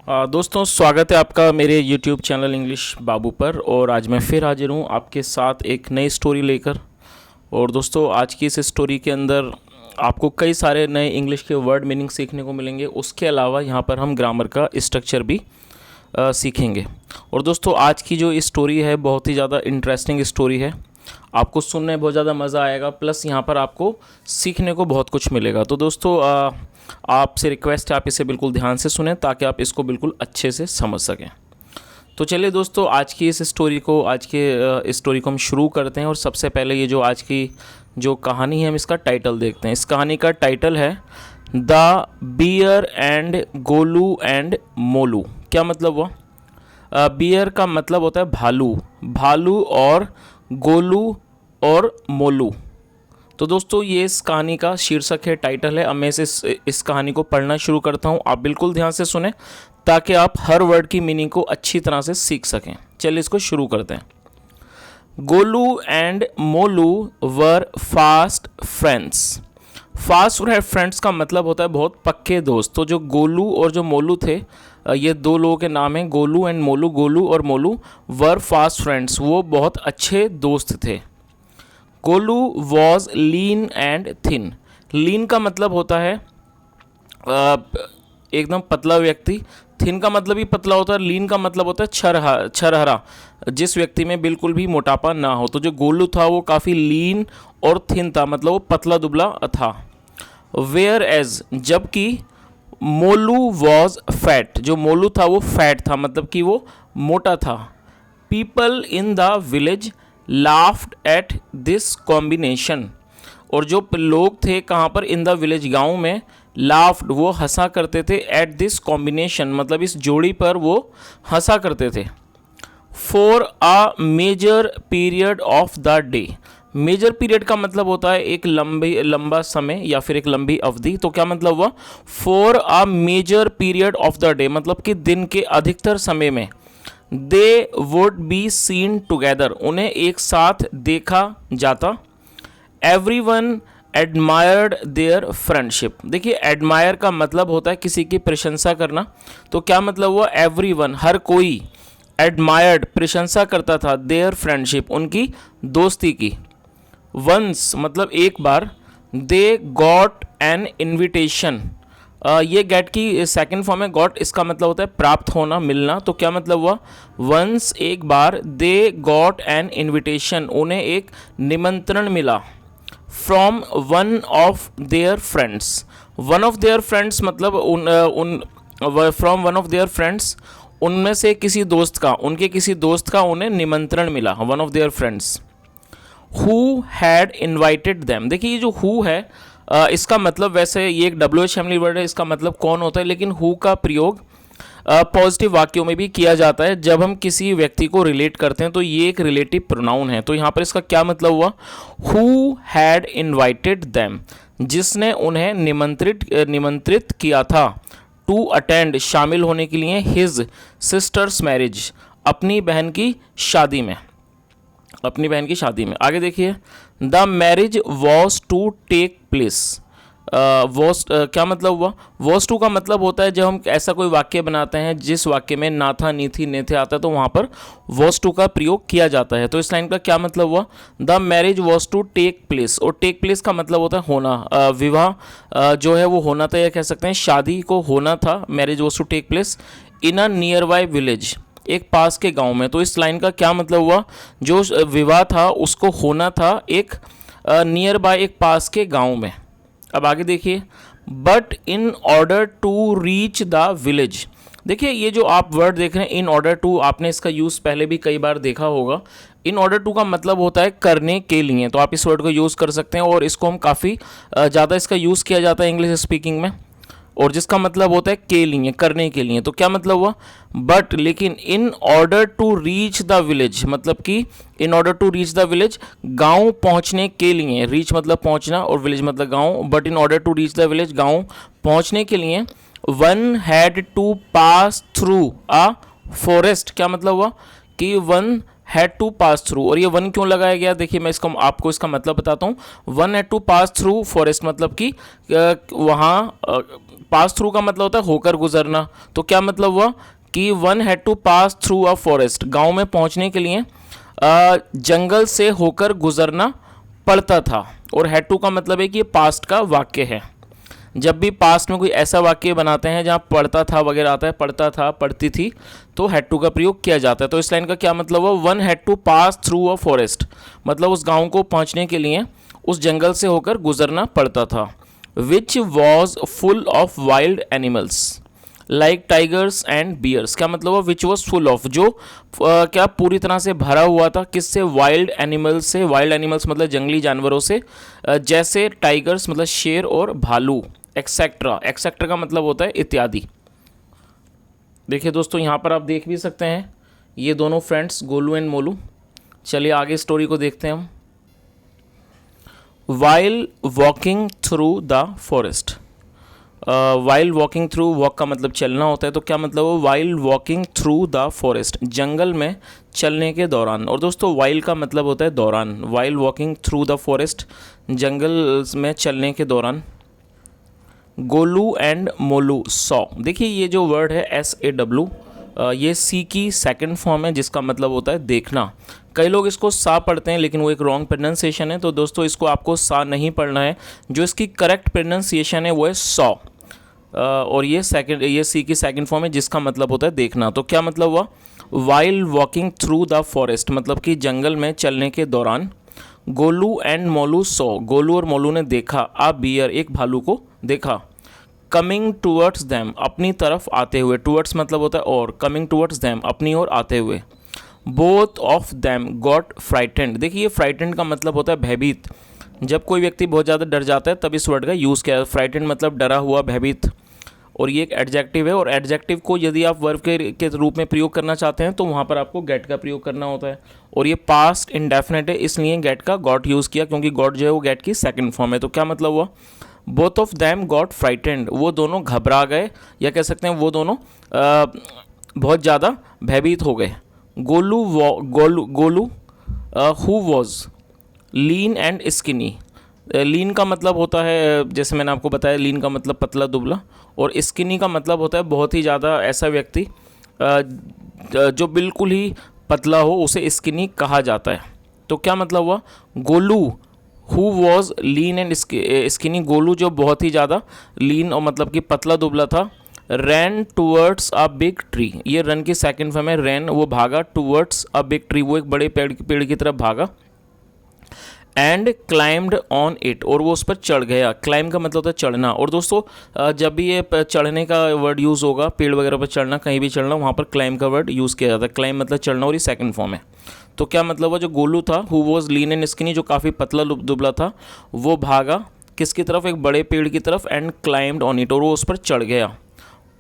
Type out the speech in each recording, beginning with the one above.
दोस्तों स्वागत है आपका मेरे YouTube चैनल इंग्लिश बाबू पर। और आज मैं फिर हाजिर हूँ आपके साथ एक नई स्टोरी लेकर। और दोस्तों आज की इस स्टोरी के अंदर आपको कई सारे नए इंग्लिश के वर्ड मीनिंग सीखने को मिलेंगे। उसके अलावा यहाँ पर हम ग्रामर का स्ट्रक्चर भी सीखेंगे। और दोस्तों आज की जो स्टोरी है बहुत ही ज़्यादा इंटरेस्टिंग स्टोरी है, आपको सुनने में बहुत ज़्यादा मज़ा आएगा, प्लस यहाँ पर आपको सीखने को बहुत कुछ मिलेगा। तो दोस्तों आपसे रिक्वेस्ट है आप इसे बिल्कुल ध्यान से सुनें ताकि आप इसको बिल्कुल अच्छे से समझ सकें। तो चलिए दोस्तों आज की इस स्टोरी को हम शुरू करते हैं। और सबसे पहले ये जो आज की जो कहानी है हम इसका टाइटल देखते हैं। इस कहानी का टाइटल है the bear and Golu and Molu. क्या मतलब हुआ? बियर का मतलब होता है भालू, भालू और गोलू और मोलू। तो दोस्तों ये इस कहानी का शीर्षक है, टाइटल है। अब मैं इस कहानी को पढ़ना शुरू करता हूँ, आप बिल्कुल ध्यान से सुने ताकि आप हर वर्ड की मीनिंग को अच्छी तरह से सीख सकें। चलिए इसको शुरू करते हैं। Golu and Molu were fast friends. Fast friends का मतलब होता है बहुत पक्के दोस्त। तो जो गोलू और जो मोलू थे, ये दो लोगों के नाम हैं, गोलू एंड मोलू। गोलू और मोलू वर फास्ट फ्रेंड्स, वो बहुत अच्छे दोस्त थे। Golu was lean and thin. Lean का मतलब होता है एकदम पतला व्यक्ति। थिन का मतलब भी पतला होता है। लीन का मतलब होता है छरहरा, जिस व्यक्ति में बिल्कुल भी मोटापा ना हो। तो जो गोलू था वो काफ़ी लीन और थिन था, मतलब वो पतला दुबला था। वेयर एज, जबकि मोलू वॉज फैट, जो मोलू था वो फैट था, मतलब कि वो मोटा था। People in the village laughed at this combination. और जो लोग थे कहाँ पर? इन द विलेज, गाँव में। लाफ्ड, वो हंसा करते थे। एट दिस कॉम्बिनेशन, मतलब इस जोड़ी पर वो हंसा करते थे। For a major period of the day. Major period का मतलब होता है एक लंबा समय या फिर एक लंबी अवधि। तो क्या मतलब हुआ? For a major period of the day, मतलब कि दिन के अधिकतर समय में। They would be seen together, उन्हें एक साथ देखा जाता। Everyone admired their friendship. देखिए एडमायर का मतलब होता है किसी की प्रशंसा करना। तो क्या मतलब हुआ? एवरीवन, हर कोई, एडमायर्ड, प्रशंसा करता था, देयर फ्रेंडशिप, उनकी दोस्ती की। वंस मतलब एक बार। दे गॉट एन इन्विटेशन, ये गेट की सेकंड फॉर्म है। गॉट इसका मतलब होता है प्राप्त होना, मिलना। तो क्या मतलब हुआ? वंस एक बार। दे गॉट एन इन्विटेशन, उन्हें एक निमंत्रण मिला। From one of their friends. One of their friends मतलब from one of their friends, उनमें से किसी दोस्त का, उनके किसी दोस्त का उन्हें निमंत्रण मिला। One of their friends. Who had invited them. देखिए ये जो हु है इसका मतलब, वैसे ये एक WH फैमिली वर्ड है, इसका मतलब कौन होता है, लेकिन हु का प्रयोग पॉजिटिव वाक्यों में भी किया जाता है। जब हम किसी व्यक्ति को रिलेट करते हैं तो ये एक रिलेटिव प्रोनाउन है। तो यहाँ पर इसका क्या मतलब हुआ? हु हैड इन्वाइटेड देम, जिसने उन्हें निमंत्रित किया था। टू अटेंड, शामिल होने के लिए। हिज सिस्टर्स मैरिज, अपनी बहन की शादी में, अपनी बहन की शादी में। आगे देखिए, the marriage was to take place. क्या मतलब हुआ? वॉज टू का मतलब होता है जब हम ऐसा कोई वाक्य बनाते हैं जिस वाक्य में ना था, नी थी, ने थे आता है, तो वहाँ पर वॉज टू का प्रयोग किया जाता है। तो इस लाइन का क्या मतलब हुआ? The marriage was to take place. और टेक प्लेस का मतलब होता है होना, विवाह जो है वो होना था, या कह सकते हैं शादी को होना था। Marriage was to take place in a nearby village, एक पास के गांव में। तो इस लाइन का क्या मतलब हुआ? जो विवाह था उसको होना था एक नियर बाय, एक पास के गांव में। अब आगे देखिए, but in order to reach the village. देखिए ये जो आप वर्ड देख रहे हैं इन ऑर्डर टू, आपने इसका यूज़ पहले भी कई बार देखा होगा। इन ऑर्डर टू का मतलब होता है करने के लिए। तो आप इस वर्ड को यूज़ कर सकते हैं और इसको हम काफ़ी ज़्यादा इसका यूज़ किया जाता है इंग्लिश स्पीकिंग में, और जिसका मतलब होता है के लिए, करने के लिए। तो क्या मतलब हुआ? बट, लेकिन। In order to reach the village, मतलब कि in order to reach the village, गांव पहुंचने के लिए। रीच मतलब पहुंचना और विलेज मतलब गांव। But in order to reach the village, गांव पहुंचने के लिए। One had to pass through a forest. क्या मतलब हुआ? कि one had to pass through, और ये वन क्यों लगाया गया, देखिए मैं आपको इसका मतलब बताता हूँ। One had to pass through forest, मतलब कि वहाँ पास थ्रू का मतलब होता है होकर गुजरना। तो क्या मतलब हुआ कि one had to pass through a forest, गांव में पहुंचने के लिए जंगल से होकर गुजरना पड़ता था। और हैड टू का मतलब है कि ये पास्ट का वाक्य है। जब भी पास्ट में कोई ऐसा वाक्य बनाते हैं जहाँ पढ़ता था वगैरह आता है, पढ़ता था, पढ़ती थी, तो हैड टू का प्रयोग किया जाता है। तो इस लाइन का क्या मतलब हुआ, one had to pass through a forest, मतलब उस गांव को पहुंचने के लिए उस जंगल से होकर गुजरना पड़ता था। Which was full of wild animals like tigers and bears, क्या मतलब हुआ, विच वॉज फुल ऑफ, जो क्या पूरी तरह से भरा हुआ था, किससे, वाइल्ड एनिमल्स से। वाइल्ड एनिमल्स मतलब जंगली जानवरों से, जैसे टाइगर्स मतलब शेर और भालू, एक्सेट्रा। एक्सेट्रा का मतलब होता है इत्यादि। देखिए दोस्तों यहाँ पर आप देख भी सकते हैं ये दोनों फ्रेंड्स गोलू एंड मोलू। चलिए आगे स्टोरी को देखते हैं हम। While walking through the forest, while walking through, walk का मतलब चलना होता है, तो क्या मतलब हो, while walking through the forest, जंगल में चलने के दौरान। और दोस्तों वाइल का मतलब होता है दौरान, while walking through the forest, जंगल में चलने के दौरान। गोलू एंड मोलू सॉ, देखिए ये जो वर्ड है SAW, ये सी की सेकंड फॉर्म है जिसका मतलब होता है देखना। कई लोग इसको सा पढ़ते हैं लेकिन वो एक रॉन्ग प्रोनाउंसिएशन है, तो दोस्तों इसको आपको सा नहीं पढ़ना है, जो इसकी करेक्ट प्रोनाउंसिएशन है वो है सॉ। और ये सी की सेकंड फॉर्म है जिसका मतलब होता है देखना। तो क्या मतलब हुआ, while walking through the forest, मतलब कि जंगल में चलने के दौरान। गोलू एंड मोलू सॉ, गोलू और मोलू ने देखा, आ बियर, एक भालू को देखा। कमिंग टूवर्ड्स दैम, अपनी तरफ आते हुए, टूवर्ड्स मतलब होता है और, कमिंग टूवर्ड्स दैम, अपनी ओर आते हुए। Both of them got frightened, देखिए फ्राइटेंड का मतलब होता है भयभीत। जब कोई व्यक्ति बहुत ज़्यादा डर जाता है तब इस वर्ड का यूज़ किया है। फ्राइटेंड मतलब डरा हुआ, भयभीत। और ये एक एडजेक्टिव है, और एडजेक्टिव को यदि आप वर्ब के रूप में प्रयोग करना चाहते हैं तो वहाँ पर आपको गेट का प्रयोग करना होता है। और ये पास्ट इंडेफिनेट है, इसलिए गेट का गॉट यूज़ किया, क्योंकि गॉट जो है वो गेट की सेकंड फॉर्म है। तो क्या मतलब हुआ, both of them got frightened, वो दोनों घबरा गए, या कह सकते हैं वो दोनों बहुत ज़्यादा भयभीत हो गए। Golu who was lean and skinny, lean का मतलब होता है, जैसे मैंने आपको बताया, लीन का मतलब पतला दुबला, और स्किनी का मतलब होता है बहुत ही ज़्यादा ऐसा व्यक्ति जो बिल्कुल ही पतला हो, उसे स्किनी कहा जाता है। तो क्या मतलब हुआ, Golu who was lean and skinny, Golu जो बहुत ही ज़्यादा लीन और मतलब कि पतला दुबला था। रैन टूवर्ड्स अ बिग ट्री, ये रन की सेकंड फॉर्म है, रैन वो भागा, टूवर्ड्स अ बिग ट्री वो एक बड़े पेड़ की तरफ भागा। एंड क्लाइम्ड ऑन इट, और वो उस पर चढ़ गया। क्लाइम का मतलब होता है चढ़ना। और दोस्तों जब भी ये चढ़ने का वर्ड यूज़ होगा, पेड़ वगैरह पर चढ़ना, कहीं भी चढ़ना, वहाँ पर क्लाइम का वर्ड यूज़ किया जाता है। क्लाइम मतलब चढ़ना, और ये सेकंड फॉर्म है। तो क्या मतलब हुआ, जो गोलू था, who was lean and skinny, जो काफ़ी पतला दुबला था, वो भागा किसकी तरफ, एक बड़े पेड़ की तरफ। एंड क्लाइम्ड ऑन इट, और वो उस पर चढ़ गया।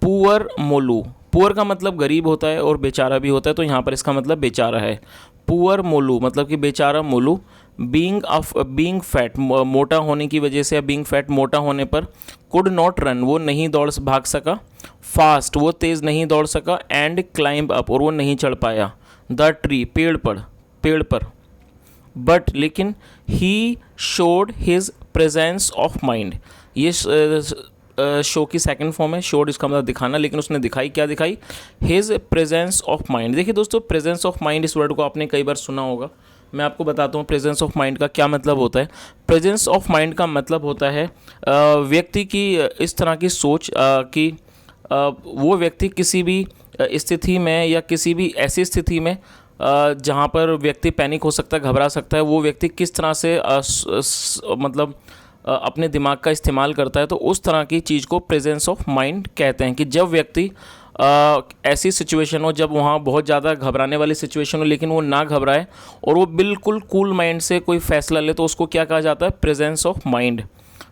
पुअर मोलू, पुअर का मतलब गरीब होता है और बेचारा भी होता है, तो यहाँ पर इसका मतलब बेचारा है। पुअर मोलू मतलब कि बेचारा मोलू। बीइंग फैट, मोटा होने की वजह से, या बीइंग फैट मोटा होने पर। कुड नॉट रन, वो नहीं भाग सका। फास्ट, वो तेज़ नहीं दौड़ सका। एंड क्लाइंब अप, और वो नहीं चढ़ पाया। द ट्री, पेड़ पर। बट लेकिन, he showed his presence of mind, ये शो की सेकंड फॉर्म है। शोड इसका मतलब दिखाना, लेकिन उसने दिखाई, क्या दिखाई, हिज प्रेजेंस ऑफ माइंड। देखिए दोस्तों, प्रेजेंस ऑफ माइंड इस वर्ड को आपने कई बार सुना होगा, मैं आपको बताता हूँ प्रेजेंस ऑफ माइंड का क्या मतलब होता है। प्रेजेंस ऑफ माइंड का मतलब होता है व्यक्ति की इस तरह की सोच कि वो व्यक्ति किसी भी स्थिति में, या किसी भी ऐसी स्थिति में जहाँ पर व्यक्ति पैनिक हो सकता है, घबरा सकता है, वो व्यक्ति किस तरह से मतलब अपने दिमाग का इस्तेमाल करता है, तो उस तरह की चीज़ को प्रेजेंस ऑफ माइंड कहते हैं। कि जब व्यक्ति ऐसी सिचुएशन हो, जब वहाँ बहुत ज़्यादा घबराने वाली सिचुएशन हो, लेकिन वो ना घबराए और वो बिल्कुल कूल माइंड से कोई फैसला ले, तो उसको क्या कहा जाता है, प्रेजेंस ऑफ माइंड,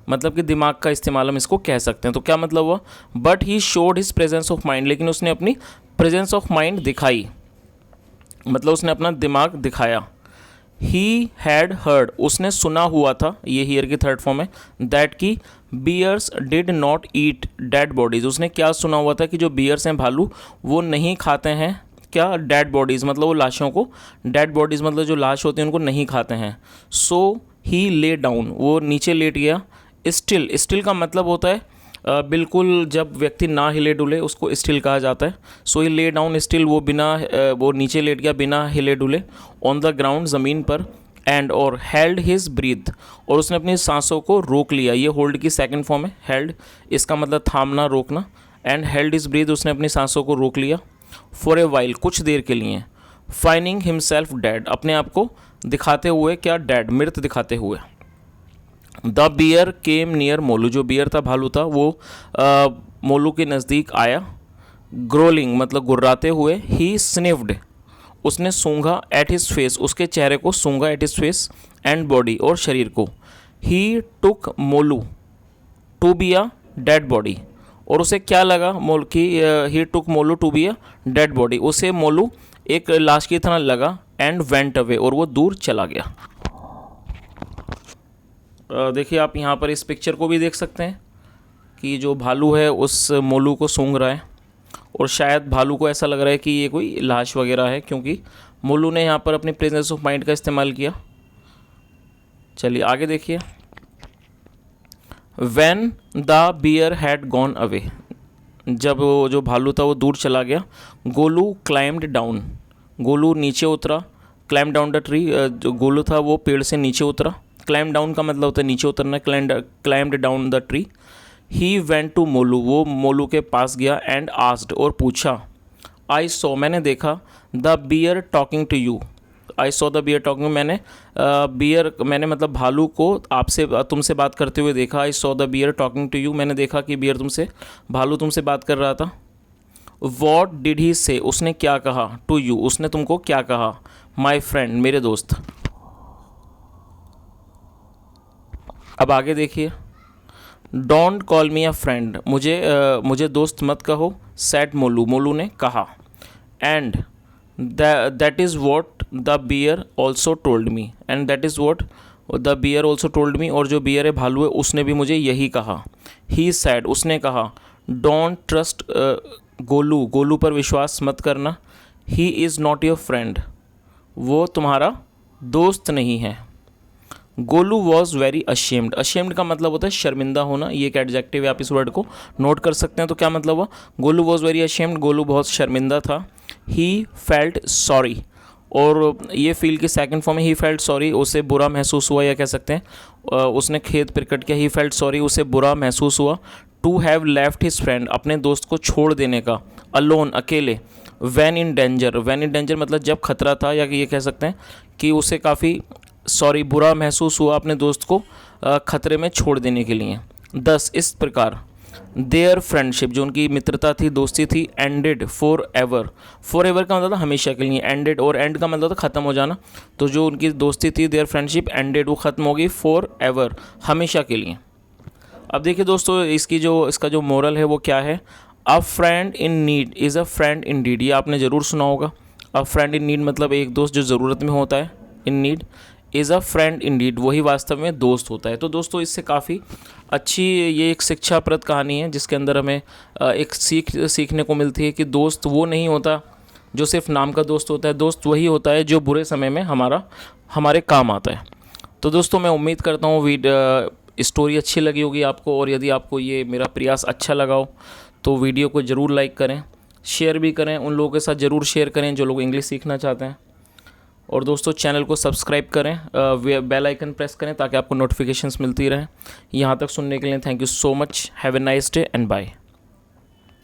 मतलब कि दिमाग का इस्तेमाल हम इसको कह सकते हैं। तो क्या मतलब हुआ, but he showed his presence of mind, लेकिन उसने अपनी प्रेजेंस ऑफ माइंड दिखाई, मतलब उसने अपना दिमाग दिखाया। ही हैड हर्ड, उसने सुना हुआ था, ये हियर की थर्ड फॉर्म है, दैट की bears did not eat dead bodies, उसने क्या सुना हुआ था कि जो बियर्स हैं, भालू, वो नहीं खाते हैं क्या, डेड बॉडीज़, मतलब वो लाशों को, डेड बॉडीज़ मतलब जो लाश होती है उनको नहीं खाते हैं। सो ही ले डाउन, वो नीचे लेट गया। स्टिल, स्टिल का मतलब होता है बिल्कुल जब व्यक्ति ना हिले डुले उसको स्टिल कहा जाता है। सो ही ले डाउन स्टिल, वो बिना वो नीचे लेट गया बिना हिले डुले, ऑन द ग्राउंड, ज़मीन पर। एंड और हेल्ड हिज ब्रीथ, और उसने अपनी सांसों को रोक लिया। ये होल्ड की सेकंड फॉर्म है, हेल्ड, इसका मतलब थामना, रोकना। एंड हेल्ड हिज ब्रीथ, उसने अपनी सांसों को रोक लिया। फॉर ए वाइल, कुछ देर के लिए। फाइंडिंग हिमसेल्फ डेड, अपने आप को दिखाते हुए, क्या, डेड, मृत दिखाते हुए। The bear came near Molu, जो बियर था, भालू था, वो मोलू के नज़दीक आया। ग्रोलिंग मतलब गुर्राते हुए। ही स्निफ्ड, उसने सूंघा। एट हिज फेस, उसके चेहरे को सूंघा। At his face and body, और शरीर को। He took Molu to be a dead body, और उसे क्या लगा मोल की, he took Molu to be a dead body, उसे मोलू एक लाश की तरह लगा। एंड वेंट अवे, और वो दूर चला गया। देखिए आप यहाँ पर इस पिक्चर को भी देख सकते हैं कि जो भालू है उस मोलू को सूंघ रहा है, और शायद भालू को ऐसा लग रहा है कि ये कोई लाश वगैरह है, क्योंकि मोलू ने यहाँ पर अपनी प्रेजेंस ऑफ माइंड का इस्तेमाल किया। चलिए आगे देखिए। When the bear had gone away, जब वो जो भालू था वो दूर चला गया। गोलू क्लाइम्ड डाउन, गोलू नीचे उतरा। क्लाइम डाउन द ट्री, जो गोलू था वो पेड़ से नीचे उतरा। क्लाइम डाउन का मतलब होता है नीचे उतरना, climbed down the tree. He went to Molu, वो मोलू के पास गया। एंड आस्क्ड, और पूछा। आई सॉ, मैंने देखा। The bear talking to you, I saw the bear talking, मैंने बियर, मैंने मतलब भालू को आपसे, तुमसे बात करते हुए देखा। I saw the bear talking to you, मैंने देखा कि बियर तुमसे, भालू तुमसे बात कर रहा था। वॉट डिड ही से, उसने क्या कहा। टू यू, उसने तुमको क्या कहा। माई फ्रेंड, मेरे दोस्त। अब आगे देखिए। Don't call me a friend, मुझे दोस्त मत कहो। सैड मोलू, मोलू ने कहा। And that is what the bear also told me, and that is what the bear also told me, और जो बियर है, भालू है, उसने भी मुझे यही कहा। ही सैड, उसने कहा। डोंट ट्रस्ट गोलू, गोलू पर विश्वास मत करना। He is not your friend, वो तुम्हारा दोस्त नहीं है। Golu was very ashamed, ashamed का मतलब होता है शर्मिंदा होना, ये एक एडजेक्टिव है, आप इस वर्ड को नोट कर सकते हैं। तो क्या मतलब हुआ, Golu was very ashamed, Golu बहुत शर्मिंदा था। ही फेल्ट सॉरी, और ये फील की सेकंड फॉर्म है। ही फेल्ट सॉरी, उसे बुरा महसूस हुआ, या कह सकते हैं उसने खेद प्रकट किया। ही फेल्ट सॉरी, उसे बुरा महसूस हुआ। To have left his friend, अपने दोस्त को छोड़ देने का। अलोन, अकेले। When in danger, when in danger मतलब जब खतरा था, या ये कह सकते हैं कि उसे काफ़ी बुरा महसूस हुआ अपने दोस्त को खतरे में छोड़ देने के लिए। 10 इस प्रकार देयर फ्रेंडशिप, जो उनकी मित्रता थी, दोस्ती थी, ended for ever. For ever का मतलब हमेशा के लिए, एंडेड, और एंड का मतलब था ख़त्म हो जाना। तो जो उनकी दोस्ती थी, देयर फ्रेंडशिप एंडेड, वो ख़त्म हो गई। फॉर एवर, हमेशा के लिए। अब देखिए दोस्तों, इसका जो मोरल है वो क्या है। A friend in need is a friend indeed, ये आपने ज़रूर सुना होगा। अ फ्रेंड इन नीड मतलब एक दोस्त जो ज़रूरत में होता है, in need, is a friend indeed, वही वास्तव में दोस्त होता है। तो दोस्तों इससे काफ़ी अच्छी ये एक शिक्षाप्रद कहानी है, जिसके अंदर हमें एक सीखने को मिलती है कि दोस्त वो नहीं होता जो सिर्फ नाम का दोस्त होता है, दोस्त वही होता है जो बुरे समय में हमारे काम आता है। तो दोस्तों मैं उम्मीद करता हूँ स्टोरी अच्छी लगी होगी आपको, और यदि आपको ये मेरा प्रयास अच्छा लगा हो तो वीडियो को ज़रूर लाइक करें, शेयर भी करें, उन लोगों के साथ ज़रूर शेयर करें जो लोग इंग्लिश सीखना चाहते हैं। और दोस्तों चैनल को सब्सक्राइब करें, बेल आइकन प्रेस करें ताकि आपको नोटिफिकेशंस मिलती रहें। यहाँ तक सुनने के लिए thank you so much. Have a nice day and bye.